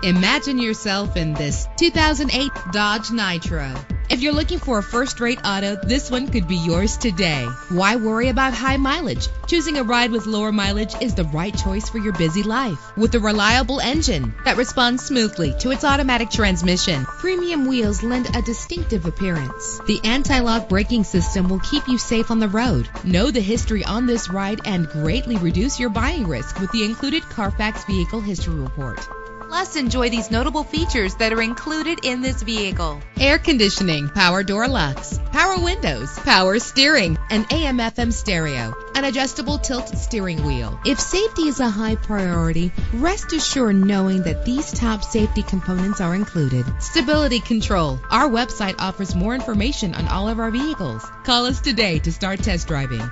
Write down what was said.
Imagine yourself in this 2008 Dodge Nitro. If you're looking for a first-rate auto, this one could be yours today. Why worry about high mileage? Choosing a ride with lower mileage is the right choice for your busy life. With a reliable engine that responds smoothly to its automatic transmission, premium wheels lend a distinctive appearance. The anti-lock braking system will keep you safe on the road. Know the history on this ride and greatly reduce your buying risk with the included Carfax Vehicle History Report. Plus, enjoy these notable features that are included in this vehicle: air conditioning, power door locks, power windows, power steering, an AM/FM stereo, an adjustable tilt steering wheel. If safety is a high priority, rest assured knowing that these top safety components are included. Stability control. Our website offers more information on all of our vehicles. Call us today to start test driving.